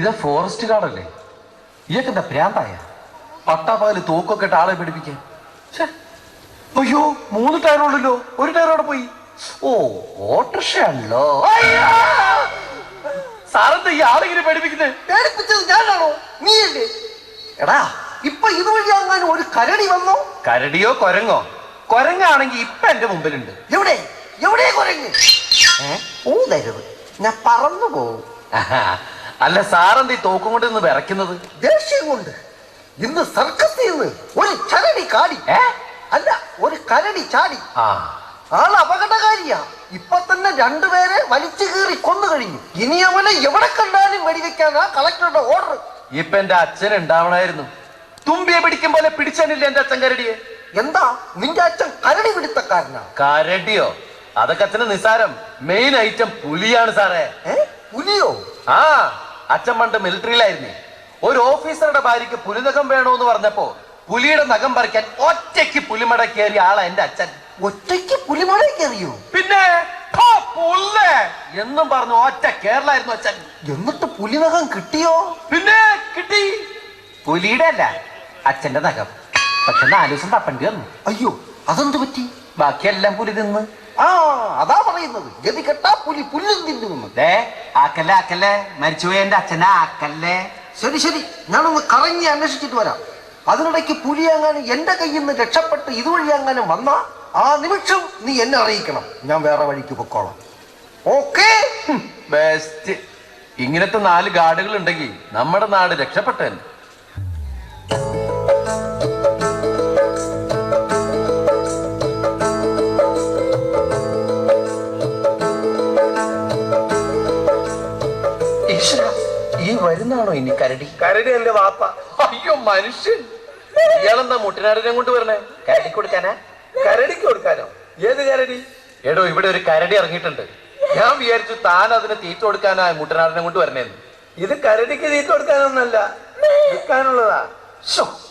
ഇതാ ഫോറസ്റ്റ് ഗാർഡല്ലേ? ഇയൊക്കെ എന്താ ഭ്രാന്തായ? പട്ടാപ്പകല് തോക്കൊക്കെ ഇട്ട് ആളെ പിടിപ്പിക്കാൻ. അയ്യോ, 3 ടയറുള്ളല്ലോ, 1 ടയർ അവിടെ പോയി. ഓ, ഓട്ടോറിക്ഷയാണല്ലോ. സാറെന്താ ഈ ആളിങ്ങനെ പേടിപ്പിക്കുന്നത്? പേടിപ്പിച്ചത് ഞാനാണോ? നീയല്ലേ? എടാ, ഇപ്പൊ ഇതുവഴി അങ്ങനെ ഒരു കരടി വന്നോ? കരടിയോ കൊരങ്ങോ? കൊരങ്ങാണെങ്കിൽ ഇപ്പൊ എന്റെ മുമ്പിലുണ്ട്. എവിടെ എവിടെ കുരങ്ങ്? ഊതരുത്, ഞാൻ പറന്നു പോകും. അല്ല, സാറെന്താ ഈ തോക്കും കൊണ്ട് നിന്ന് വിറയ്ക്കുന്നത്? ദേഷ്യം കൊണ്ട്. ഇന്ന് സർക്കസിൽ നിന്ന് ഒരു ചരടി കാടി. അല്ല, ഒരു കരടി ചാടി. ആള് അപകടകാരിയാ. ഇപ്പൊ തന്നെ 2 പേരെ വലിച്ചു കീറി കൊന്നു കഴിഞ്ഞു. ഇനി അവനെ എവിടെ കണ്ടാലും വെടിവെക്കാനാ കളക്ടറുടെ ഓർഡർ. ഇപ്പൊ എന്റെ അച്ഛൻ ഉണ്ടാവണായിരുന്നു. തുമ്പിയെ പിടിക്കും പോലെ പിടിച്ചാനില്ല എന്റെ അച്ഛൻ കരടിയെ. എന്താ നിന്റെ അച്ഛൻ കരടി പിടുത്തക്കാരനാ? കരടിയോ? അതൊക്കെ അച്ഛന് നിസാരം. മെയിൻ ഐറ്റം പുലിയാണ് സാറേ. പുലിയോ? ആ, അച്ഛൻ പണ്ട് മിലിറ്ററിയിലായിരുന്നേ. ഒരു ഓഫീസറുടെ ഭാര്യയ്ക്ക് പുലിനഖം വേണോന്ന് പറഞ്ഞപ്പോ പുലിയുടെ നഖം പറിക്കാൻ ഒറ്റയ്ക്ക് പുലിമട കയറിയ ആളാ എന്റെ അച്ഛൻ. ഒറ്റയ്ക്ക് പുലിമട കയറിയോ? പിന്നെ എന്നും പറഞ്ഞു ഒറ്റ കേരളായിരുന്നു അച്ഛൻ. എന്നിട്ട് പുലിനഖം കിട്ടിയോ? പിന്നെ കിട്ടി. പുലിയുടെ അല്ല, അച്ഛന്റെ നഖം. പക്ഷെ 4 ദിവസം തപ്പണ്ടി വന്നു. അയ്യോ, അതെന്ത് പറ്റി? ബാക്കിയെല്ലാം പുലി തിന്ന്. അതാ പറയുന്നത്, ഗതി കെട്ടാ പുലി പുല്ലും തിന്നു. ആക്കല്ലേ ആക്കല്ലേ, മരിച്ചുപോയ എന്റെ അച്ഛനെ ആക്കല്ലേ. ശരി ശരി, ഞാനൊന്ന് കറങ്ങി അന്വേഷിച്ചിട്ട് വരാം. അതിനിടയ്ക്ക് പുലി എങ്ങാനും എന്റെ കയ്യിൽ നിന്ന് രക്ഷപ്പെട്ട് ഇതുവഴി എങ്ങാനും വന്നാ ആ നിമിഷം നീ എന്നെ അറിയിക്കണം. ഞാൻ വേറെ വഴിക്ക് പൊക്കോളാം. ഓക്കേ? ബെസ്റ്റ്. ഇങ്ങനത്തെ 4 ഗാർഡുകൾ ഉണ്ടെങ്കിൽ നമ്മുടെ നാട് രക്ഷപ്പെട്ടു. ഈ വരുന്നാണോ ഇനി കരടി? കരടി എന്റെ വാപ്പ. അയ്യോ മനുഷ്യൻ, ഇയാളെന്താ മുട്ടനാടിനെ കൊണ്ട് വരണേ? കരടിക്ക് കൊടുക്കാനാ? കരടിക്ക് കൊടുക്കാനോ? ഏത് കരടി? എടോ, ഇവിടെ ഒരു കരടി ഇറങ്ങിയിട്ടുണ്ട്. ഞാൻ വിചാരിച്ചു താൻ അതിന് തീറ്റ കൊടുക്കാനാ മുട്ടനാടിനെ കൊണ്ട് വരണേന്ന്. ഇത് കരടിക്ക് തീറ്റ കൊടുക്കാനൊന്നല്ല, വിൽക്കാനുള്ളതാ.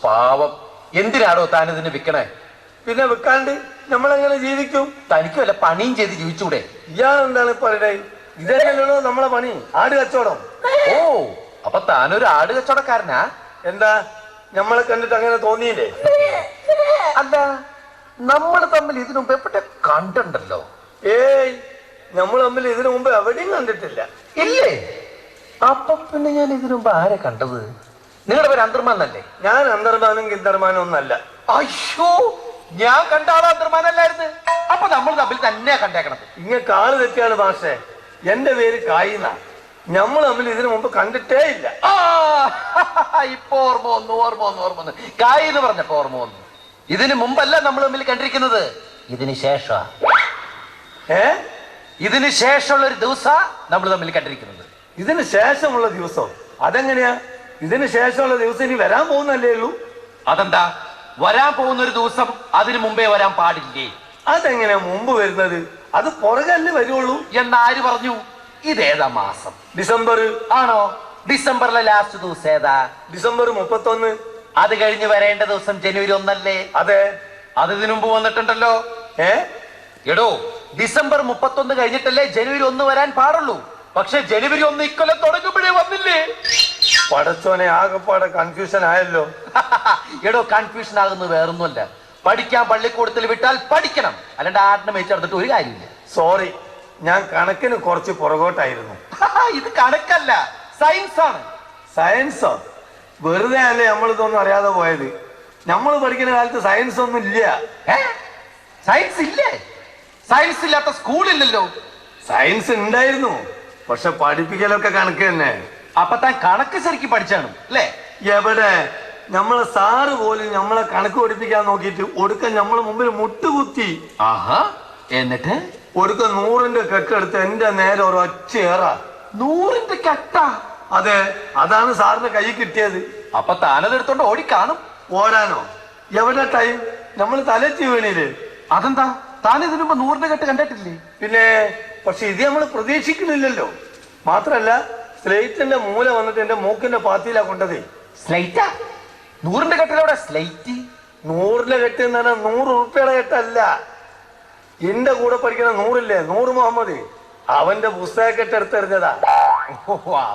പാവം, എന്തിനാടോ താൻ ഇതിന് വിൽക്കണേ? പിന്നെ വിൽക്കാണ്ട് നമ്മളെങ്ങനെ ജീവിക്കും? തനിക്ക് വല്ല പണിയും ചെയ്ത് ജീവിച്ചൂടെ? ഇയാളെന്താണ് പറയണേ? ഇതന്നെയല്ലോ നമ്മളെ പണി, ആട് കച്ചവടം. ഓ, അപ്പൊ താനൊരു ആട് കച്ചവടക്കാരനാ? എന്താ, നമ്മളെ കണ്ടിട്ട് അങ്ങനെ തോന്നിയില്ലേ? അല്ല, നമ്മൾ തമ്മിൽ ഇതിനു മുമ്പ് എപ്പോഴത്തെ കണ്ടുണ്ടല്ലോ? ഏയ്, നമ്മൾ തമ്മിൽ ഇതിനു മുമ്പ് എവിടെയും കണ്ടിട്ടില്ല. ഇല്ലേ? അപ്പൊ പിന്നെ ഞാൻ ഇതിനു മുമ്പ് ആരെ കണ്ടത്? നിങ്ങളുടെ പേര് അന്തർമാനല്ലേ? ഞാൻ അന്തർമാനും കിന്തർമാനും ഒന്നല്ല. അയ്യോ, ഞാൻ കണ്ട ആള് അന്തർമാനല്ലായിരുന്നു. അപ്പൊ നമ്മൾ തമ്മിൽ തന്നെയാ കണ്ടേക്കണത്. ഇങ്ങനെ കാള് തെറ്റിയാണ് മാഷേ. എന്റെ പേര് കായിന്ന. നമ്മൾ തമ്മിൽ ഇതിനു മുമ്പ് കണ്ടിട്ടേ ഇല്ല. ഇപ്പൊ ഓർമ്മ വന്നു. കായ് എന്ന് പറഞ്ഞപ്പോ ഓർമ്മ വന്നു. ഇതിനു മുമ്പല്ല നമ്മൾ തമ്മിൽ കണ്ടിരിക്കുന്നത്, ഇതിന് ശേഷം. ഇതിന് ശേഷമുള്ള ഒരു ദിവസം നമ്മൾ തമ്മിൽ കണ്ടിരിക്കുന്നത്. ഇതിന് ശേഷമുള്ള ദിവസം? അതെങ്ങനെയാ? ഇതിന് ശേഷമുള്ള ദിവസം ഇനി വരാൻ പോകുന്നല്ലേ ഉള്ളൂ. അതെന്താ, വരാൻ പോകുന്ന ഒരു ദിവസം അതിനു മുമ്പേ വരാൻ പാടില്ലേ? അതെങ്ങനെയാ മുമ്പ് വരുന്നത്? അത് പുറകല്ലേ വരുള്ളൂ എന്നാര് പറഞ്ഞു? ഇതേതാ മാസം? ഡിസംബർ. ആണോ? ഡിസംബറിലെ ലാസ്റ്റ് ദിവസം ഏതാ? ഡിസംബർ 31. അത് കഴിഞ്ഞ് വരേണ്ട ദിവസം ജനുവരി 1 അല്ലേ? അതെ. അത് ഇതിനു മുമ്പ് വന്നിട്ടുണ്ടല്ലോ. എടോ, ഡിസംബർ 31 കഴിഞ്ഞിട്ടല്ലേ ജനുവരി 1 വരാൻ പാടുള്ളൂ. പക്ഷെ ജനുവരി 1 ഇക്കൊല്ലം തുടങ്ങുമ്പോഴേ വന്നില്ലേ? പടച്ചോനെ, ആകെപ്പാടെ കൺഫ്യൂഷൻ ആയല്ലോ. എടോ, കൺഫ്യൂഷൻ ആകുന്നത് വേറൊന്നുമല്ല. പഠിക്കാൻ പള്ളിക്കൂടത്തിൽ വിട്ടാൽ പഠിക്കണം, അല്ലാണ്ട് ആടിനെ മേച്ചെടുത്തിട്ട് ഒരു കാര്യമില്ല. സോറി, ഞാൻ കണക്കിന് കുറച്ച് പുറകോട്ടായിരുന്നു. ഇത് കണക്കല്ല, സയൻസ് ആണ്. സയൻസോ? വെറുതെ അല്ലേ നമ്മളിതൊന്നും അറിയാതെ പോയത്. നമ്മൾ പഠിക്കുന്ന കാലത്ത് സയൻസ് ഒന്നും ഇല്ല. സയൻസ് ഇല്ലേ? സയൻസ് ഇല്ലാത്ത സ്കൂളില്ലല്ലോ. സയൻസ് ഉണ്ടായിരുന്നു, പക്ഷെ പഠിപ്പിക്കലൊക്കെ കണക്ക് തന്നെ. അപ്പൊ താൻ കണക്ക് ശരിക്കും പഠിച്ചാണ് അല്ലേ? എവിടെ? നമ്മളെ സാറ് പോലും നമ്മളെ കണക്ക് പഠിപ്പിക്കാൻ നോക്കിയിട്ട് ഒടുക്കം നമ്മളെ മുമ്പിൽ മുട്ടുകുത്തി. എന്നിട്ട് ഒടുക്കം 100ന്റെ കെട്ടെടുത്ത് എന്റെ നേരെ ഒരൊച്ചയേറ. 100ന്റെ കെട്ടാ? അതെ, അതാണ് സാറിന്റെ കൈ കിട്ടിയത്. അപ്പൊ താനതെടുത്തോണ്ട് ഓടിക്കാണും. ഓടാനോ? എവിടെ ടൈം? നമ്മൾ തലച്ചി വീണില്ലേ? അതെന്താ, താൻ ഇതിനു മുമ്പ് 100ന്റെ കെട്ട് കണ്ടിട്ടില്ലേ? പിന്നെ, പക്ഷെ ഇത് നമ്മൾ പ്രതീക്ഷിക്കുന്നില്ലല്ലോ. മാത്രല്ല, സ്ലേറ്റിന്റെ മൂല വന്നിട്ട് എന്റെ മൂക്കിന്റെ പാത്തിയിലാ കൊണ്ടതേ. സ്ലൈറ്റാ? 100ന്റെ കെട്ടിലൂടെ സ്ലൈറ്റ്? 100ന്റെ കെട്ട് എന്ന് പറഞ്ഞാൽ 100 ഉറുപ്പിയുടെ കെട്ടല്ല. എന്റെ കൂടെ പഠിക്കുന്ന 100 ഇല്ലേ, 100 മുഹമ്മദ്, അവന്റെ പുസ്തക കെട്ട് എടുത്തെറിഞ്ഞതാ.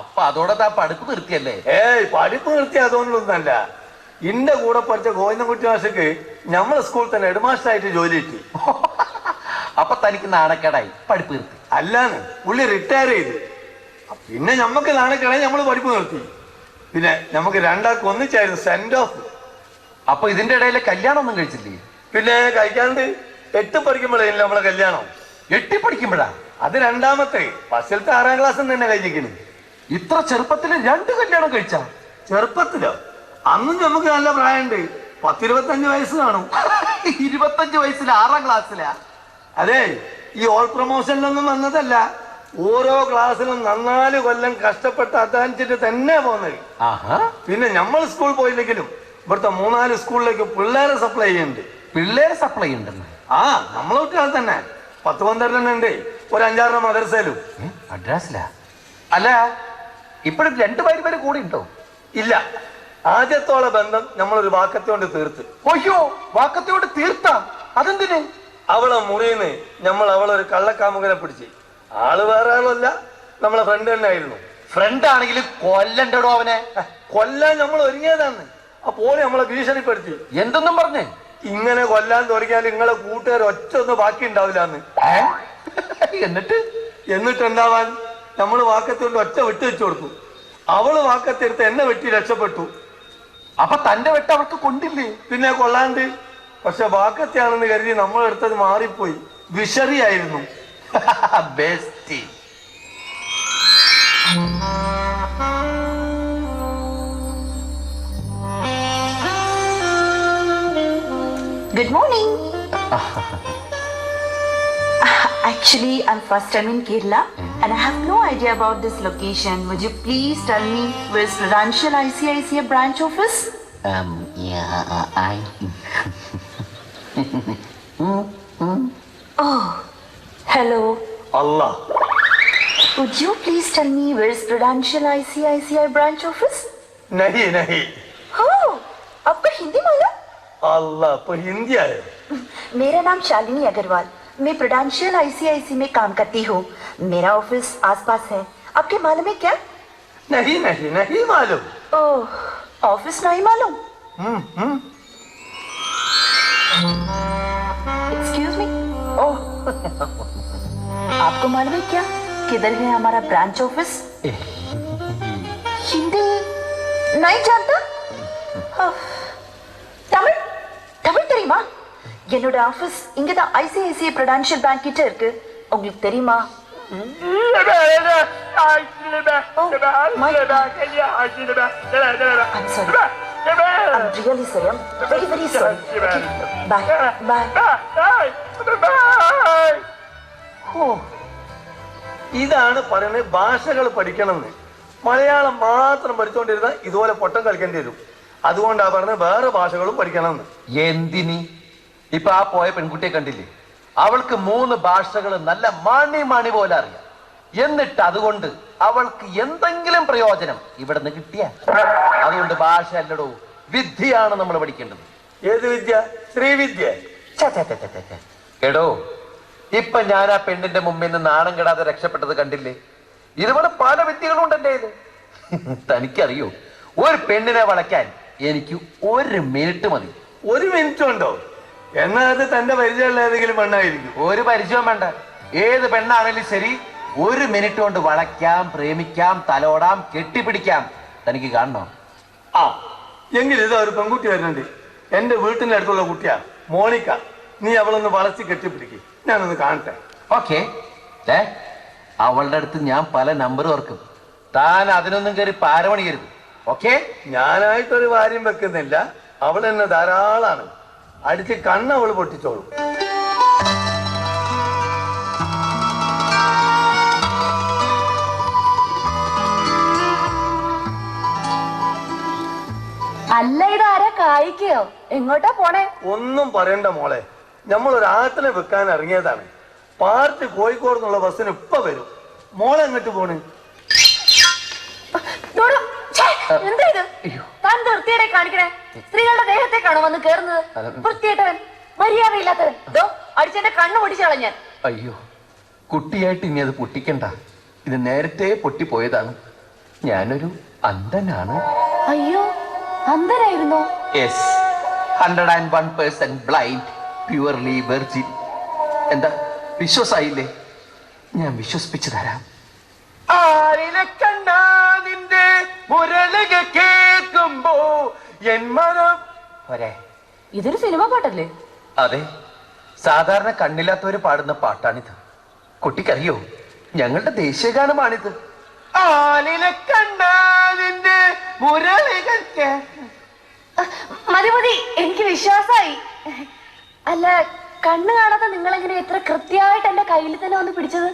അപ്പൊ അതോടെ ആ പഠിപ്പ് നിർത്തിയല്ലേ? ഏയ് പഠിപ്പ് നിർത്തി അതുകൊണ്ടൊന്നല്ല. ഇന്റെ കൂടെ പഠിച്ച ഗോവിന്ദൻകുട്ടി മാഷക്ക് നമ്മളെ സ്കൂളിൽ തന്നെ ഹെഡ്മാസ്റ്റർ ജോലി കിട്ടി. അപ്പൊ തനിക്ക് നാണക്കേടായി പഠിപ്പ് നിർത്തി? അല്ലാന്ന്, പുള്ളി റിട്ടയർ ചെയ്ത്. പിന്നെ ഞമ്മക്ക് നാണക്കേടായി നമ്മള് പഠിപ്പ് നിർത്തി. പിന്നെ നമുക്ക് രണ്ടാൾക്ക് ഒന്നിച്ചായിരുന്നു സെൻഡ് ഓഫ്. അപ്പൊ ഇതിന്റെ ഇടയിലെ കല്യാണം ഒന്നും കഴിച്ചില്ലേ? പിന്നെ കഴിക്കാണ്ട് 8 പഠിക്കുമ്പോഴേ നമ്മളെ കല്യാണം. 8 പഠിക്കുമ്പോഴാ? അത് രണ്ടാമത്തെ. ഫസ്റ്റിലത്തെ 6ാം ക്ലാസ് തന്നെ കഴിഞ്ഞിരിക്കുന്നു. ഇത്ര ചെറുപ്പത്തില് 2 കല്യാണം കഴിച്ചാ? ചെറുപ്പത്തിലോ? അന്നും നമുക്ക് നല്ല പ്രായമുണ്ട്. 10-25 വയസ്സ് കാണും. 25 വയസ്സിൽ 6ാം ക്ലാസ്സിലാ? അതെ, ഈ ഓൾ പ്രൊമോഷനിലൊന്നും വന്നതല്ല. ഓരോ ക്ലാസ്സിലും 4 കൊല്ലം കഷ്ടപ്പെട്ട് അധ്വാനിച്ചിട്ട് തന്നെ പോകുന്നത്. പിന്നെ നമ്മൾ സ്കൂൾ പോയില്ലെങ്കിലും ഇവിടുത്തെ 3-4 സ്കൂളിലേക്ക് പിള്ളേരെ സപ്ലൈ ചെയ്യുന്നുണ്ട്. പിള്ളേരെ സപ്ലൈ ഉണ്ടെന്ന്? ആ, നമ്മളെ കുട്ടികൾ തന്നെ 10-12 ഉണ്ട്. ഒരു 5-6 മദർസയിലും. മദ്രാസിലാ? അല്ല, ഇപ്പോഴും 2 പേര് കൂടി ഉണ്ടോ? ഇല്ല, ആദ്യത്തോളം ബന്ധം നമ്മളൊരു വാക്കത്തോണ്ട് തീർത്ത്. അയ്യോ, വാക്കത്തോട് തീർത്ത? അതെന്തിന്? അവളെ മുറിയുന്ന് നമ്മൾ അവളൊരു കള്ളക്കാമുകനെ പിടിച്ച്. ആള് വേറെ ആളല്ല, നമ്മളെ ഫ്രണ്ട് തന്നെ ആയിരുന്നു. ഫ്രണ്ട് ആണെങ്കിലും കൊല്ലണ്ടോ അവനെ? കൊല്ലാൻ നമ്മൾ ഒരുങ്ങിയതാണ്. അപ്പോൾ നമ്മളെ ഭീഷണിപ്പെടുത്തി. എന്തെന്നും പറഞ്ഞേ? ഇങ്ങനെ കൊല്ലാൻ തുടങ്ങിയാൽ നിങ്ങളെ കൂട്ടുകാർ ഒറ്റ ഒന്നും ബാക്കി ഉണ്ടാവില്ലാന്ന്. എന്നിട്ട് എന്താവാൻ, നമ്മൾ വാക്കത്തോണ്ട് ഒറ്റ വിട്ടു വെച്ചു കൊടുത്തു. അവള് വാക്കത്തെടുത്ത് എന്നെ വെട്ടി രക്ഷപ്പെട്ടു. അപ്പൊ തന്റെ വെട്ട് അവർക്ക് കൊണ്ടില്ലേ? പിന്നെ കൊള്ളാണ്ട്. പക്ഷെ വാക്കത്തെയാണെന്ന് കരുതി നമ്മളെടുത്തത് മാറിപ്പോയി. വിഷറിയായിരുന്നു. Best. Good morning. Actually, I'm first time in Kerala and I have no idea about this location. Would you please tell me where's Prudential ICICI branch office? Oh, hello. Allah. Would you please tell me where's Prudential ICICI branch office? नहीं नहीं. Oh, आपको हिंदी मालूम? अल्लाह, पर हिंदी आए. मेरा नाम शालिनी अग्रवाल. मैं prudential ICICI में काम करती हूँ. मेरा ऑफिस आसपास है. आपके मालूम है क्या? नहीं नहीं नहीं मालूम. ओह, ऑफिस नहीं मालूम? Excuse me. ओह, आपको मालूम है क्या किधर है हमारा ब्रांच ऑफिस? हिंदी नहीं जानता? தமிழ் தமிழ் தெரியுமா? என்னோட ஆபீஸ் இங்க தான் ICICI Prudential Bank கிட்ட இருக்கு. உங்களுக்கு தெரியுமா? I'm sorry. I'm really sorry. I'm very very sorry. Okay. Bye. Bye. ഇതാണ് പറയുന്നത് ഭാഷകൾ പഠിക്കണമെന്ന്. മലയാളം മാത്രം പഠിച്ചുകൊണ്ടിരുന്ന ഇതുപോലെ പൊട്ടം കളിക്കേണ്ടി വരും. അതുകൊണ്ടാ പറഞ്ഞത് വേറെ ഭാഷകളും പഠിക്കണമെന്ന്. എന്തിനി? ഇപ്പൊ ആ പോയ പെൺകുട്ടിയെ കണ്ടില്ലേ? അവൾക്ക് 3 ഭാഷകൾ നല്ല മണി പോലെ അറിയാം. എന്നിട്ട് അതുകൊണ്ട് അവൾക്ക് എന്തെങ്കിലും പ്രയോജനം ഇവിടെ നിന്ന് കിട്ടിയ? അതുകൊണ്ട് ഭാഷ അല്ലടോ, വിദ്യയാണ് നമ്മൾ പഠിക്കേണ്ടത്. ഏത് വിദ്യ? ശ്രീവിദ്യ. എടോ, ഇപ്പൊ ഞാൻ ആ പെണ്ണിന്റെ മുമ്പിൽ നിന്ന് നാണം കെടാതെ രക്ഷപ്പെട്ടത് കണ്ടില്ലേ? ഇതുപോലെ പല വിദ്യകളും ഉണ്ട് എന്റെ കയ്യില്. തനിക്കറിയോ, ഒരു പെണ്ണിനെ വളയ്ക്കാൻ എനിക്ക് 1 മിനിറ്റ് മതി. 1 മിനിറ്റ് ഉണ്ടോ? എന്നാ അത് തന്റെ പരിചയമുള്ള ഏതെങ്കിലും പെണ്ണായിരിക്കും. ഒരു പരിചയം വേണ്ട. ഏത് പെണ്ണാണെങ്കിലും ശരി, 1 മിനിറ്റ് കൊണ്ട് വളയ്ക്കാം, പ്രേമിക്കാം, തലോടാം, കെട്ടിപ്പിടിക്കാം. തനിക്ക് കാണണോ? ആ, എങ്കിൽ ഇതാ ഒരു പെൺകുട്ടി വരുന്നുണ്ട്. എന്റെ വീട്ടിന്റെ അടുത്തുള്ള കുട്ടിയാ, മോണിക്ക. നീ അവളൊന്ന് വളച്ച് കെട്ടിപ്പിടിക്കും. ഞാനൊന്ന് കാണട്ടെ. ഓക്കെ. അവളുടെ അടുത്ത് ഞാൻ പല നമ്പർ ഓർക്കും. താൻ അതിനൊന്നും കയറി പാരമണിയരുത്. ഓക്കെ? ഞാനായിട്ടൊരു കാര്യം വെക്കുന്നില്ല. അവൾ എന്നെ ധാരാളാണ്. അടിച്ച് കണ്ണ് അവള് പൊട്ടിച്ചോളൂ. അല്ല, ഇതാരാ കായിക്കയോ? എങ്ങോട്ടാ പോണേ? ഒന്നും പറയണ്ട മോളെ, നമ്മളൊരു ആട്ടിനെ വെക്കാൻ ഇറങ്ങിയതാണ്. പാർട്ടി കോഴിക്കോട് നിന്നുള്ള ബസ്സിന് ഇപ്പൊ വരും. മോളെ എങ്ങോട്ട് പോണ്? എന്താ ഇത്? താൻ വൃത്തിയുടെ കാണിക്കണേ? സ്ത്രീകളുടെ ദേഹത്തേക്കാണോ വന്ന് കേറുന്നത്? വൃത്തിയായിട്ടവൻ, മര്യാദയില്ലാത്തവൻ. അടിച്ചെന്റെ കണ്ണു പൊടിച്ചു കളഞ്ഞാൻ. അയ്യോ, കുട്ടിയായിട്ട് ഇനി അത് പൊട്ടിക്കണ്ട. ഇത് നേരത്തെ പൊട്ടിപ്പോയതാണ്. ഞാനൊരു അന്ധനാണ്. അയ്യോ, അന്ധനായിരുന്നോ? Yes, 101% blind, purely virgin. എന്താ വിശ്വാസായില്ലേ? ഞാൻ വിശ്വസിപ്പിച്ചു തരാം. ആരിനെ കണ്ടാ നിന്റെ മുരളിക കേൾക്കുമ്പോ എൻ മനം പോരെ? ഇതൊരു സിനിമ പാട്ടല്ലേ? അതെ, സാധാരണ കണ്ണില്ലാത്തവര് പാടുന്ന പാട്ടാണിത്. കുട്ടിക്കറിയോ, ഞങ്ങളുടെ ദേശീയഗാനമാണിത്. ആലിനെ കണ്ടാ നിന്റെ മുരളിക മതി മതി, എനിക്ക് വിശ്വാസായി. അല്ല, കണ്ണ് കാണാത്ത നിങ്ങൾ എങ്ങനെ എത്ര കൃത്യമായിട്ട് എന്റെ കയ്യിൽ തന്നെ വന്ന് പിടിച്ചത്?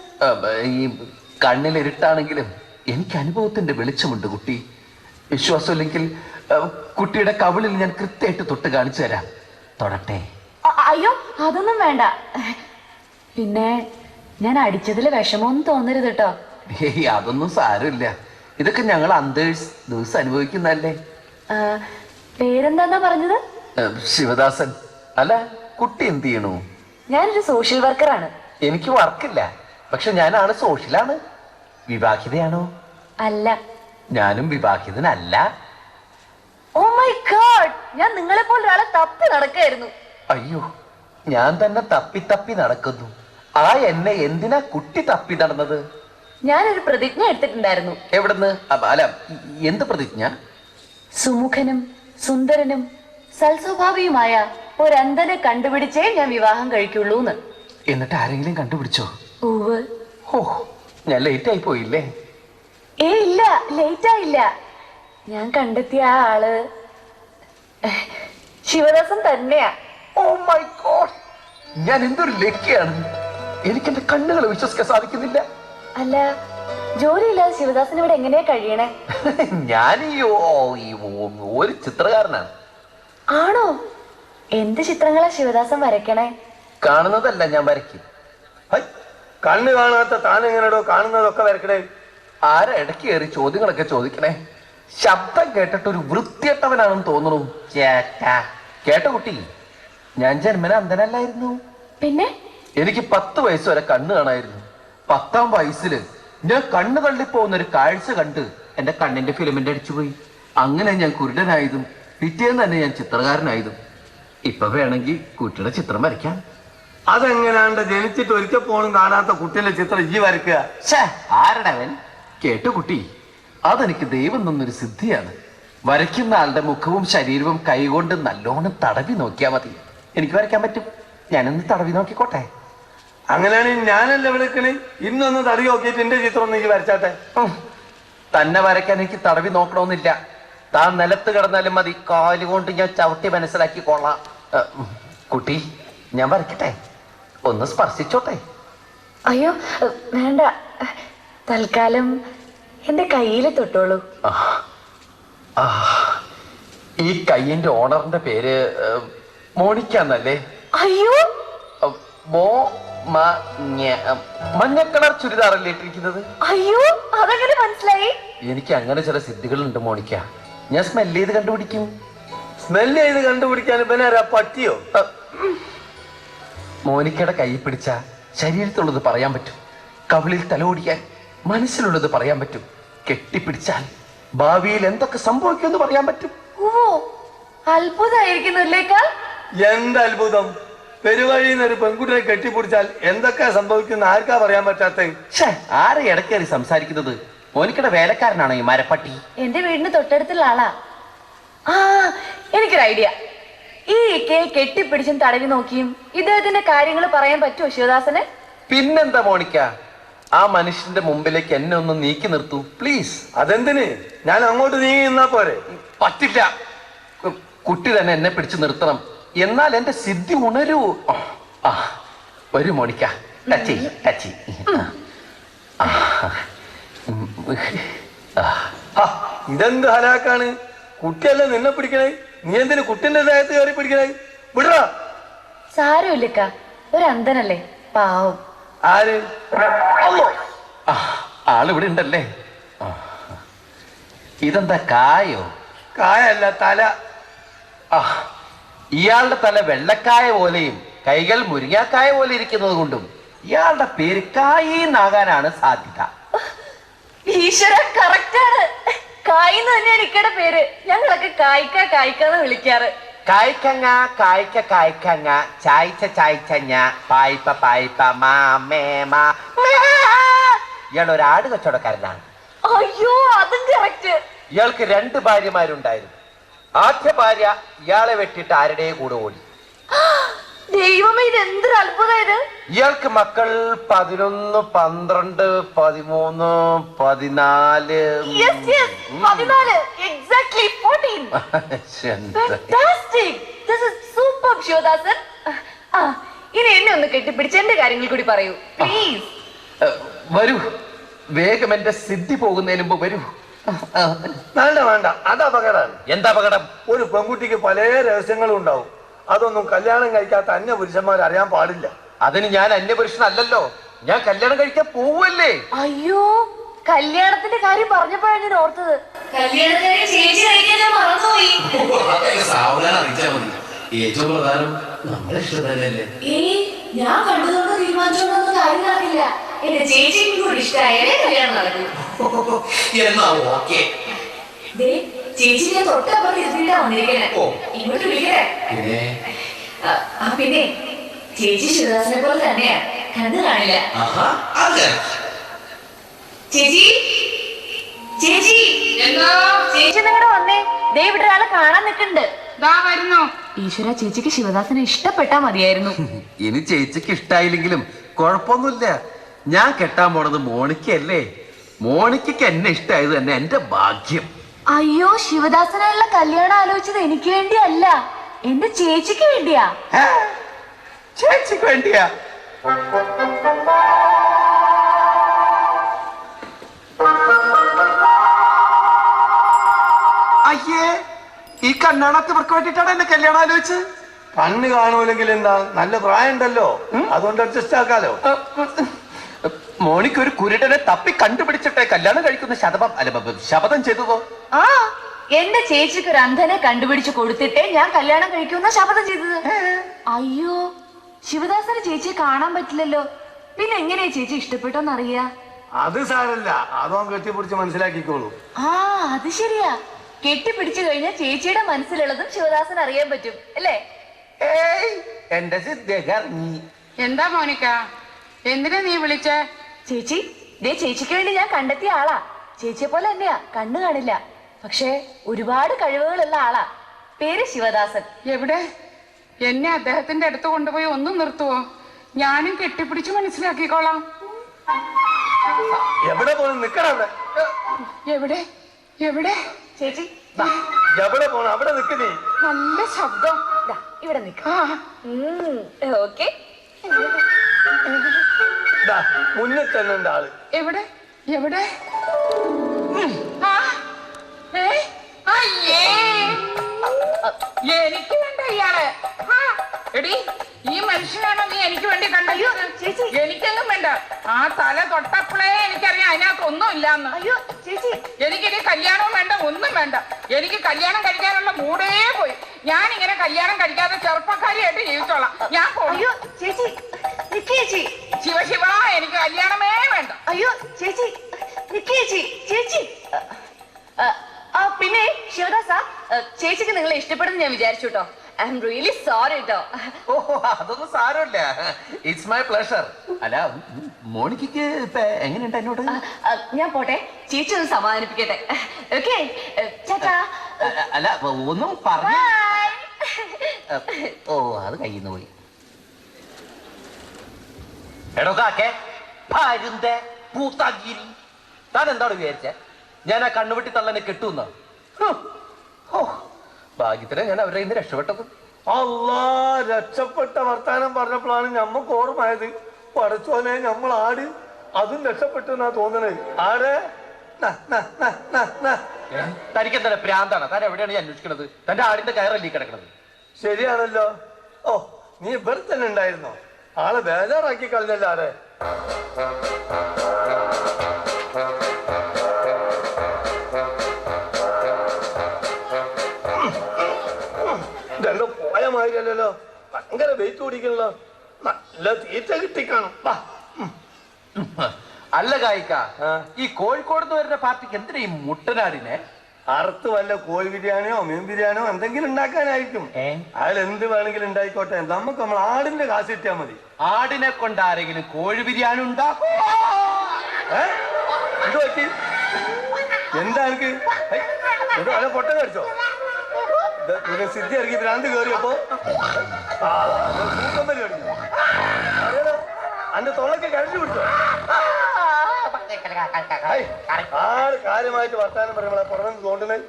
ഈ കണ്ണിലിരുട്ടാണെങ്കിലും എനിക്ക് അനുഭവത്തിന്റെ വെളിച്ചമുണ്ട് കുട്ടി. വിശ്വാസമില്ലെങ്കിൽ കുട്ടിയുടെ കവിളിൽ ഞാൻ കൃത്യമായിട്ട് തൊട്ട് കാണിച്ചു തരാം. തൊടട്ടെ? അയ്യോ, അതൊന്നും വേണ്ട. പിന്നെ ഞാൻ അടിച്ചതിൽ വിഷമമൊന്നും തോന്നരുത് കേട്ടോ. ഏയ്, അതൊന്നും സാരമില്ല. ഇതൊക്കെ ഞങ്ങൾ അന്തേഴ്സ് ദിവസം അനുഭവിക്കുന്നല്ലേ. പേരെന്താന്നാ പറഞ്ഞത്? ശിവദാസൻ. അല്ല, കുട്ടി എന്ത് ചെയ്യണു? ഞാനൊരു സോഷ്യൽ വർക്കറാണ്. എനിക്ക് വർക്കില്ല, പക്ഷെ ഞാനാണ് സോഷ്യലാണ്. വിവാഹിതയാണോ? അല്ല. ഞാനും വിവാഹിതനല്ല. ഓ മൈ ഗോഡ്, ഞാൻ നിങ്ങളെ പോലെ ഒരാളെ തപ്പി നടക്കായിരുന്നു. അയ്യോ, ഞാൻ തന്നെ തപ്പി തപ്പി നടക്കുന്നു. ആ എന്നെ എന്തിനാ കുട്ടി തപ്പി നടന്നത്? ഞാനൊരു പ്രതിജ്ഞ എടുത്തിട്ടുണ്ടായിരുന്നു. എവിടുന്ന്? അല്ല, എന്ത് പ്രതിജ്ഞ? സുമുഖനും സുന്ദരനും സൽസ്വഭാവിയുമായ ഒരന്ധനെ കണ്ടുപിടിച്ചേ ഞാൻ വിവാഹം കഴിക്കുള്ളൂന്ന്. എന്നിട്ട് ആരെങ്കിലും കണ്ടുപിടിച്ചോ? ഉവ്വ്. ഓ, ഞാൻ ലേറ്റ് ആയി പോയില്ലേ? ഇല്ല, ലേറ്റ് ആയില്ല. ഞാൻ കണ്ടെത്തിയ ആ ആള് ശിവദാസൻ തന്നെയാ. ഓ മൈ ഗോഡ്, ഞാൻ എന്തൊരു ലക്കിയാണ്. എനിക്ക് എന്റെ കണ്ണുകൾ വിശ്വസിക്കാൻ സാധിക്കുന്നില്ല. അല്ല, ജോലിയില്ലാതെ ശിവദാസൻ ഇവിടെ എങ്ങനെയാ കഴിയണേ? ഞാൻ ഒരു ചിത്രകാരനാണ്. ആണോ? എന്ത് ചിത്രങ്ങളാ ശിവദാസൻ വരയ്ക്കണേ? കാണുന്നതല്ല ഞാൻ വരയ്ക്കും. കണ്ണ് കാണാത്ത താനെങ്ങനെടോ കാണുന്നതൊക്കെ വരക്കണേ? ആരാ ഇടയ്ക്ക് കയറി ചോദ്യങ്ങളൊക്കെ ചോദിക്കണേ? ശബ്ദം കേട്ടിട്ട് ഒരു വൃത്തിയട്ടവനാണെന്ന് തോന്നുന്നു. കേട്ടോ കുട്ടി, ഞാൻ ജന്മന അന്ധനല്ലായിരുന്നു. പിന്നെ എനിക്ക് 10 വയസ്സ് വരെ കണ്ണ് കാണായിരുന്നു. 10ാം വയസ്സില് ഞാൻ കണ്ണ് തള്ളിപ്പോകുന്ന ഒരു കാഴ്ച കണ്ട് എന്റെ കണ്ണിന്റെ ഫിലിമെന്റ് അടിച്ചുപോയി. അങ്ങനെ ഞാൻ കുരുടനായതും പിറ്റേന്ന് തന്നെ ഞാൻ ചിത്രകാരനായതും. ഇപ്പൊ വേണമെങ്കിൽ കുട്ടിയുടെ ചിത്രം വരയ്ക്കാം. അതെങ്ങനെയാണ്ട് ജനിച്ചിട്ട് ഒരിക്കൽ പോലും കാണാത്ത കുട്ടിയുടെ ചിത്രം ഈ വരയ്ക്കുക? ആരടവൻ? കേട്ടു കുട്ടി, അതെനിക്ക് ദൈവം തന്നൊരു സിദ്ധിയാണ്. വരയ്ക്കുന്ന ആളുടെ മുഖവും ശരീരവും കൈകൊണ്ട് നല്ലോണം തടവി നോക്കിയാൽ മതി. എനിക്ക് വരയ്ക്കാൻ പറ്റും. ഞാനൊന്ന് തടവി നോക്കിക്കോട്ടെ? അങ്ങനെയാണെങ്കിൽ ഞാനല്ല വിളിക്കണേ. ഇന്നൊന്ന് തടവി നോക്കിയിട്ട് എന്റെ ചിത്രം ഒന്ന് ഈ വരച്ചാട്ടെ. തന്നെ വരയ്ക്കാൻ എനിക്ക് തടവി നോക്കണമെന്നില്ല. താൻ നിലത്ത് കിടന്നാലും മതി. കാലുകൊണ്ട് ഞാൻ ചവിട്ടി മനസ്സിലാക്കിക്കൊള്ളാം. കുട്ടി, ഞാൻ വരയ്ക്കട്ടെ? ഒന്ന് സ്പർശിച്ചോട്ടെ? അയ്യോ വേണ്ട, തൽക്കാലം എന്റെ കയ്യിൽ തൊട്ടോളൂ. ഈ കയ്യിന്റെ ഓണറിന്റെ പേര് മോണിക്ക എന്നല്ലേ? അയ്യോ, മഞ്ഞ കളർ ചുരിദാറല്ലേ ഇട്ടിരിക്കുന്നത്? അയ്യോ, അതെങ്ങനെ മനസ്സിലായി? എനിക്ക് അങ്ങനെ ചില സിദ്ധികളുണ്ട് മോണിക്ക. ഞാൻ സ്മെല് ചെയ്ത് കണ്ടുപിടിക്കും. സ്മെല് ചെയ്ത് കണ്ടുപിടിക്കാൻ പിന്നെ ആരാ, പറ്റിയോ? മോനിക്കയുടെ കൈ പിടിച്ച ശരീരത്തുള്ളത് പറയാൻ പറ്റും. കവിളിൽ തലോടിയാൽ മനസ്സിലുള്ളത് പറയാൻ പറ്റും. കെട്ടിപ്പിടിച്ചാൽ ഭാവിയിൽ എന്തൊക്കെ സംഭവിക്കുമെന്ന് പറയാൻ പറ്റും. ഓ, അത്ഭുതമായിരിക്കുന്നില്ലേക്കാ? എന്ത് അത്ഭുതം! പെരുവഴിന്ന് ഒരു പെൺകുട്ടിയെ കെട്ടിപ്പിടിച്ചാൽ എന്തൊക്കെ സംഭവിക്കുന്ന ആർക്കാ പറയാൻ പറ്റാത്ത? ആരെ ഇടക്കേറി സംസാരിക്കുന്നത്? മോനിക്കയുടെ വേലക്കാരനാണോ ഈ മരപ്പട്ടി? എന്റെ വീടിന് തൊട്ടടുത്തുള്ള ആളാ. ആ, എനിക്കൊരു ഐഡിയ. ഈ കെട്ടിപ്പിടിച്ചും തടവി നോക്കിയും ഇദ്ദേഹത്തിന്റെ കാര്യങ്ങൾ പറയാൻ പറ്റുമോ ശിവദാസന്? പിന്നെന്താ മോണിക്ക, ആ മനുഷ്യന്റെ മുമ്പിലേക്ക് എന്നെ ഒന്ന് നീക്കി നിർത്തൂ പ്ലീസ്. അതെന്തിന്? ഞാൻ അങ്ങോട്ട് നീങ്ങി നിന്നാ പോരെ? പറ്റില്ല. കുട്ടി തന്നെ എന്നെ പിടിച്ചു നിർത്തണം. എന്നാൽ എന്റെ സിദ്ധി ഉണരൂ. വരൂ മോണിക്ക, ടച്ച് ടച്ച്. ഇതെന്ത് ഹലാക്കാണ്? കുട്ടിയല്ലേ നിന്നെ പിടിക്കണേ, നീ എന്തിന് കുട്ടിന്റെ ദേഹത്ത് കയറി പിടിക്കണേ? വിടറാ. സാരമില്ലക്ക, ഒരു അന്ധനല്ലേ, പാവം. ആര്? ആളിവിടെ ഉണ്ടല്ലേ? ഇതെന്താ കായോ? കായല്ല, തല. ഇയാളുടെ തല വെള്ളക്കായ പോലെയും കൈകൾ മുരിങ്ങാക്കായ പോലെ ഇരിക്കുന്നത് കൊണ്ടും ഇയാളുടെ പേര് കായിന്നാകാനാണ് സാധ്യത. ഈശ്വര കറക്റ്റ് ആണ്. കായ് എന്ന് തന്നെയാണ് ഇക്കടെ പേര്. ഞങ്ങളൊക്കെ കായ്ക്കാന്ന് വിളിക്കാറ്. കായ്ക്കങ്ങ കായ്ക്ക കായ്ക്കങ്ങ ചായ്ച്ച ചായ്ച്ചഞ്ഞ പായ്പ പായ്പ മാമേമാ. ഇയാൾ ഒരു ആട് കച്ചവടക്കാരനാണ്. അയ്യോ അതും കറക്റ്റ്. ഇയാൾക്ക് 2 ഭാര്യമാരുണ്ടായിരുന്നു. ആദ്യ ഭാര്യ ഇയാളെ വെട്ടിട്ട് ആരുടെ കൂടെ ഓടി. ദൈവമേ ഇത് എന്തൊരു അത്ഭുതമായത്. ഇയാൾക്ക് മക്കൾ 11, 12, 13, 14. Exactly 14. Fantastic. This is superb, Sivadasan. ഇനി എന്നെ ഒന്ന് കെട്ടിപ്പിടിച്ച് എന്റെ കാര്യങ്ങൾ കൂടി പറയൂ പ്ലീസ്. വരൂ, വേഗം എന്റെ സിദ്ധി പോകുന്നതിന് മുമ്പ് വരൂ. വേണ്ട വേണ്ട, അത് അപകടമാണ്. എന്താ അപകടം? ഒരു പെൺകുട്ടിക്ക് പല രഹസ്യങ്ങളും ഉണ്ടാവും. അതൊന്നും കല്യാണം കഴിക്കാത്ത അന്യ പുരുഷന്മാർ അറിയാൻ പാടില്ല. അതിന് ഞാൻ അന്യപുരുഷനല്ലല്ലോ, ഞാൻ കല്യാണം കഴിക്കാൻ പോവല്ലേ. അയ്യോ, കല്യാണത്തിന്റെ കാര്യം പറഞ്ഞപ്പോഴാണ് ഞാൻ ഓർത്തത്. കല്യാണത്തിന് ചേച്ചി കഴിക്കാൻ ഞാൻ മറന്നുപോയി. സാവധാനം അറിയിച്ചാൽ മതി. ഏറ്റവും പ്രധാനം നമ്മളെ ഇഷ്ടം തന്നെയല്ലേ. ഞാൻ കണ്ടതുകൊണ്ട് തീരുമാനിച്ചോണ്ടൊന്നും കാര്യം നടക്കില്ല. എന്റെ ചേച്ചിക്ക് കൂടി ഇഷ്ടമായാലേ കല്യാണം നടക്കൂ. എന്നാ ഓക്കെ. ചേച്ചി ഞാൻ തൊട്ടപ്പുറത്ത് ഇരുത്തിട്ടാ വന്നിരിക്കണേ. ഇങ്ങോട്ട് വിളിക്കണേ. പിന്നെ ചേച്ചി ശിവദാസനെ പോലെ തന്നെയാ, കണ്ണു കാണില്ല. ചേച്ചി ചേച്ചി ചേച്ചി നിങ്ങളുടെ വന്നേ. ദേ ഇവിടെ ഒരാളെ കാണാൻ നിൽക്കുന്നുണ്ട്. ഈശ്വര, ചേച്ചിക്ക് ശിവദാസനെ ഇഷ്ടപ്പെട്ടാ മതിയായിരുന്നു. ഇനി ചേച്ചിക്ക് ഇഷ്ടായില്ലെങ്കിലും കുഴപ്പമൊന്നുമില്ല. ഞാൻ കെട്ടാൻ പോണത് മോണിക്കല്ലേ. മോണിക്കയ്ക്ക് എന്നെ ഇഷ്ടായത് തന്നെ എന്റെ ഭാഗ്യം. അയ്യോ, ശിവദാസനായുള്ള കല്യാണം ആലോചിച്ചത് എനിക്ക് വേണ്ടിയല്ല, എന്റെ ചേച്ചിക്ക് വേണ്ടിയാ. ചേച്ചിക്ക് വേണ്ടിയാ? അയ്യേ, ഈ കണ്ണാണത്തവർക്ക് വേണ്ടിട്ടാണ് എന്നെ കല്യാണം ആലോചിച്ചത്. കണ്ണ് കാണൂലെങ്കിൽ എന്താ, നല്ല പ്രായം ഉണ്ടല്ലോ, അതുകൊണ്ട് അഡ്ജസ്റ്റ് ആക്കാലോ. മോണിക്ക് ഒരു കുരുടനെ തപ്പി കണ്ടുപിടിച്ചിട്ടേ കല്യാണം കഴിക്കുന്ന ശപഥം ചെയ്തതോ? ആ, എന്റെ ചേച്ചിക്ക് ഒരു അന്ധനെ കണ്ടുപിടിച്ച് കൊടുത്തിട്ടേ ഞാൻ കല്യാണം കഴിക്കുന്ന ശപഥം ചെയ്തത്. അയ്യോ, ശിവദാസന് ചേച്ചിയെ കാണാൻ പറ്റില്ലല്ലോ, പിന്നെ എങ്ങനെയാ ചേച്ചി ഇഷ്ടപ്പെട്ടോന്നറിയാ? അത് സാരല്ല, അതോ കെട്ടിപ്പിടിച്ച് മനസ്സിലാക്കിക്കോളൂ. ആ, അത് ശരിയാ. കെട്ടിപ്പിടിച്ചു കഴിഞ്ഞാൽ ചേച്ചിയുടെ മനസ്സിലുള്ളതും ശിവദാസൻ അറിയാൻ പറ്റും അല്ലേ? എന്റെ സിദ്ധി. എന്താ മോനിക്ക, എന്തിനാ നീ വിളിച്ചേ? ചേച്ചി, ചേച്ചിക്ക് വേണ്ടി ഞാൻ കണ്ടെത്തിയ ആളാ. ചേച്ചിയെ പോലെ തന്നെയാ, കണ്ണു കാണില്ല, പക്ഷെ ഒരുപാട് കഴിവുകളുള്ള ആളാ. പേര് ശിവദാസൻ. എവിടെ? എന്നെ അദ്ദേഹത്തിന്റെ അടുത്ത് കൊണ്ടുപോയി ഒന്ന് നിർത്തുവോ? ഞാനും കെട്ടിപ്പിടിച്ച് മനസ്സിലാക്കിക്കോളാം. എവിടെ പോണം? നിക്കണവിടെ. എവിടെ എവിടെ? ചേച്ചി എവിടെ പോണം? അവിടെ നിക്കുന്നേ. നല്ല ശബ്ദം. ഇവിടെ നിൽക്കാം. ഓക്കെ, മുന്നിൽ തന്നെ ഉണ്ട് ആള്. എവിടെ എവിടെ? അയ്യേ, എനിക്ക് വേണ്ട ഇയാള്. എടി, ഈ മനുഷ്യനാണോ നീ എനിക്ക് വേണ്ടി കണ്ടല്ലോ? എനിക്കെങ്ങും വേണ്ട. ആ തല തൊട്ടപ്പോഴേ എനിക്കറിയാം അതിനകത്ത് ഒന്നും ഇല്ലാന്ന്. അയ്യോ ചേച്ചി, എനിക്കിനി കല്യാണവും വേണ്ട, ഒന്നും വേണ്ട. എനിക്ക് കല്യാണം കഴിക്കാനുള്ള മൂടേ പോയി. ഞാൻ ഇങ്ങനെ കല്യാണം കഴിക്കാതെ ചെറുപ്പക്കാരിയായിട്ട് ജീവിച്ചോളാം. ഞാൻ അയ്യോ ചേച്ചി, ചേച്ചി ശിവശിവ, എനിക്ക് കല്യാണമേ വേണ്ട. അയ്യോ ചേച്ചി, ചേച്ചി ചേച്ചി. പിന്നെ ശിവദാസ, ചേച്ചിക്ക് നിങ്ങളെ ഇഷ്ടപ്പെടുന്നു ഞാൻ വിചാരിച്ചു കേട്ടോ. ഐ എം റിയലി സോറി കേട്ടോ. ഓ, അതൊന്നും സാരമില്ല. It's my pleasure. അല്ല, മോണിക്കയ്ക്ക് ഇപ്പൊ എങ്ങനെയുണ്ട് എന്നോട്? ഞാൻ പോട്ടെ, ചേച്ചി ഒന്ന് സമാധാനിപ്പിക്കട്ടെ. ഓക്കെ, ചേട്ടാ. അല്ല, ഒന്നും പറഞ്ഞു. ഓ, അത് കയ്യിൽ നിന്ന് പോയി. എടോ കാക്കേ, ഭാര്യന്റെ പൂത്താഗിരി, താൻ എന്താണ് വിചാരിച്ചേ? ഞാൻ ആ കണ്ണുവെട്ടി തള്ളനെ കെട്ടുന്ന? ഭാഗ്യത്തിനെ ഞാൻ അവരെ ഇന്ന് രക്ഷപ്പെട്ടത്. അല്ലാ, രക്ഷപ്പെട്ട വർത്താനം പറഞ്ഞപ്പോഴാണ് ഞമ്മക്ക് ഓർമ്മയത്. പടച്ചോനെ, നമ്മൾ ആട് അതും രക്ഷപ്പെട്ടു എന്നാ തോന്നണേ. ആടെ തനിക്കെന്താ പ്രാന്താണ്? താൻ എവിടെയാണ് ഈ അന്വേഷിക്കണത്? തന്റെ ആടിന്റെ കയറല്ലേ കിടക്കണത്? ശരിയാണല്ലോ. ഓ, നീ ഇവിടെ തന്നെ ഉണ്ടായിരുന്നോ? ആളെ ബേജാറാക്കി കളഞ്ഞല്ലോ ആരെ. രണ്ടോ പോയ മാതിരിയല്ലോ, ഭയങ്കര വെയിറ്റ് ഓടിക്കണല്ലോ. നല്ല തീറ്റ കിട്ടിക്കാണും. അല്ല കായിക്ക, ആ. ഈ കോഴിക്കോട് നിന്ന് വരുന്ന പാർട്ടിക്ക് എന്തിനാ ഈ മുട്ടനാടിനെ? അറുത്ത് വല്ല കോഴി ബിരിയാണിയോ മീൻ ബിരിയാണിയോ എന്തെങ്കിലും ഉണ്ടാക്കാനായിരിക്കും. അയാൾ എന്ത് വേണമെങ്കിലും ഉണ്ടായിക്കോട്ടെ, നമുക്ക് നമ്മൾ ആടിന്റെ കാശ് കിട്ടിയാൽ മതി. ആടിനെ കൊണ്ട് ആരെങ്കിലും കോഴി ബിരിയാണി ഉണ്ടാക്കും? ഇത് പറ്റി എന്താ എനിക്ക് അല്ല പൊട്ട കടിച്ചോ? സിദ്ധി ഇറങ്ങി ഭ്രാന്ത് കയറിയപ്പോ അന്റെ തൊള്ളക്ക് കഴിച്ചു പിടിച്ചോ? ആള് കാര്യമായിട്ട് വർത്താനം പറയുമ്പോഴാ പുറമെ തോണ്ടുന്നത്.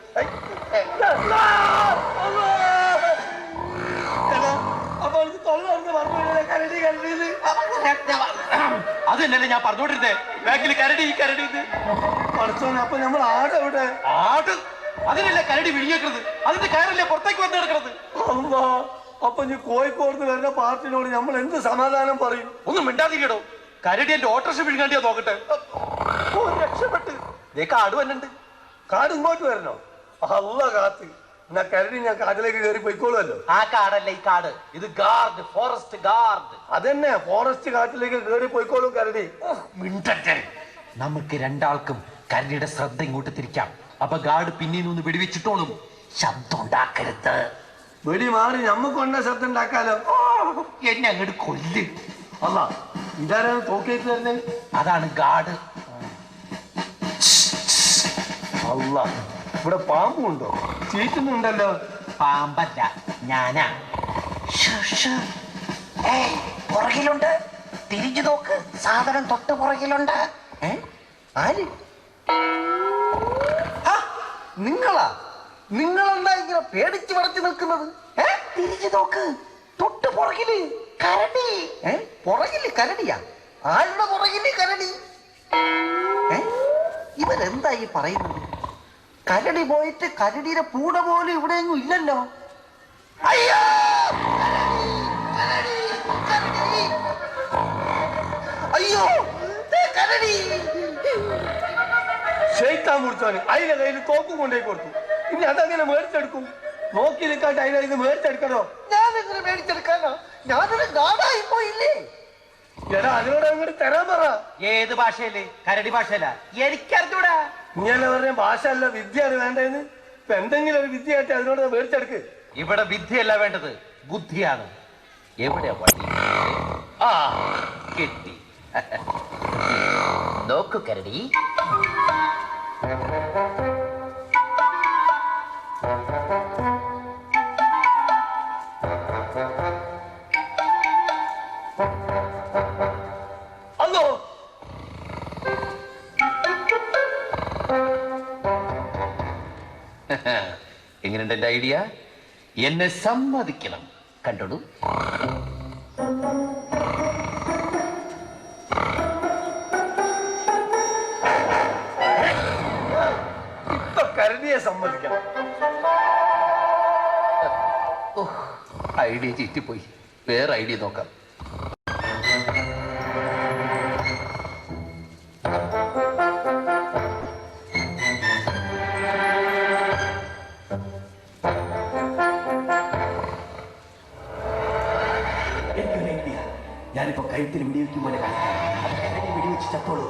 അപ്പൊ എനിക്ക് തൊള്ള പറഞ്ഞു കരടി കരടിയത്. അതല്ലേ ഞാൻ പറഞ്ഞോണ്ടിരുന്നേ, ബാക്കിൽ കരടി ഈ കരടി ഇത് പഠിച്ചോനെ. അപ്പൊ നമ്മൾ ആട് എവിടെ? ആട് അതിനല്ലേ കരടി വിഴിയേക്കുന്നത്, അതിന്റെ കയറല്ലേ പുറത്തേക്ക് വന്ന് കിടക്കുന്നത്. അമ്മാ, അപ്പൊ നീ കോഴിക്കോട് വരുന്ന പാർട്ടിനോട് നമ്മൾ എന്ത് സമാധാനം പറയും? ഒന്നും മിണ്ടാതിരിക്കടോ. കരടി എന്റെ ഓട്ടോറിക്ഷ വിഴുങ്ങാണ്ടിയാ നോക്കട്ടെ. ഓ, രക്ഷപ്പെട്ട് കാട് വന്നുണ്ട്. കാട് ഇങ്ങോട്ട് വരണോ? അല്ല കാത്ത്. എന്നാ കരടി ഞാൻ കാട്ടിലേക്ക് കയറി പോയിക്കോളുമല്ലോ. ആ കാടല്ല ഈ കാട്, ഇത് ഗാർഡ്, ഫോറസ്റ്റ് ഗാർഡ്. അതന്നെ, ഫോറസ്റ്റ് കാട്ടിലേക്ക് കയറി പോയിക്കോളും കരടി. മിണ്ടട്ടെ. നമുക്ക് രണ്ടാൾക്കും കരടിയുടെ ശ്രദ്ധ ഇങ്ങോട്ട് തിരിക്കാം. അപ്പൊ ഗാർഡ് പിന്നീന്ന് വെടിവെച്ചിട്ടോളും. ശബ്ദം ഉണ്ടാക്കരുത്. വെടി മാറി നമ്മക്ക് കൊണ്ട ശബ്ദം ഉണ്ടാക്കാലോ. എന്നെ അങ്ങോട്ട് കൊല്ല്. അല്ല, ഇതാരാണ് തോക്കേറ്റ് തരുന്നത്? അതാണ് ഗാർഡ്. അല്ല, ഇവിടെ പാമ്പുണ്ടോ? ചീറ്റുന്നുണ്ടല്ലോ. പാമ്പല്ല, ഞാനാ. പുറകിലുണ്ട്, തിരിഞ്ഞു നോക്ക്. സാധനം തൊട്ട് പുറകിലുണ്ട്. ആര്? നിങ്ങളാ? നിങ്ങളെന്താ ഇങ്ങനെ പേടിച്ച് പടച്ചു നിൽക്കുന്നത്? തിരിഞ്ഞു നോക്ക്, തൊട്ട് പുറകില് കരടി. പുറകില് കരടിയാ? ആരുടെ പുറകില് കരടി? ഇവരെന്താ ഈ പറയുന്നത്? കരടി പോയിട്ട് കരടിയുടെ പൂട പോലും ഇവിടെ എങ്ങും ഇല്ലല്ലോ. അയ്യോ, കരടി, കരടി, കരടി. അയ്യോ, കരടി. ഷെയ്ത്താൻ മുറിച്ചോന് അതിന്റെ കയ്യിൽ തോക്കും കൊണ്ടുപോയി കൊടുത്തു. ഇനി അതങ്ങനെ മേടിച്ചെടുക്കും? നോക്കി നിൽക്കാട്ട് അതിനെ ഇത് മേടിച്ചെടുക്കണോ? ഞാനെങ്ങനെ മേടിച്ചെടുക്കാനോ? ഞാനൊരു ഗാഡായി പോയില്ലേ? എടാ, അതിനോട് അങ്ങോട്ട് തരാൻ പറ. ഏത് ഭാഷയല്ലേ? കരടി ഭാഷയല്ല, എനിക്കറിഞ്ഞൂടാ. ഇങ്ങനെ പറഞ്ഞ ഭാഷ അല്ല, വിദ്യയാണ് വേണ്ടതെന്ന്. ഇപ്പൊ എന്തെങ്കിലും ഒരു വിദ്യ ആയിട്ട് അതിനോട് മേടിച്ചെടുക്ക്. ഇവിടെ വിദ്യയല്ല വേണ്ടത്, ബുദ്ധിയാണ്. എവിടെയാ വഴി? ആ, കിട്ടി. നോക്കു കരടി, അല്ലോ എങ്ങനെയുണ്ട് എന്റെ ഐഡിയ? എന്നെ സമ്മതിക്കണം. കണ്ടോളൂ. ഇപ്പൊ കരടിയെ സമ്മതിക്കണം. ഐഡിയ ചീറ്റിപ്പോയി. വേറെ ഐഡിയ നോക്കാം. എനിക്കൊരു ഐഡിയ. ഞാനിപ്പോ കഴുത്തിൽ വെടിവെക്കും പോലെ വെടിവെച്ച് ചത്തോളൂ.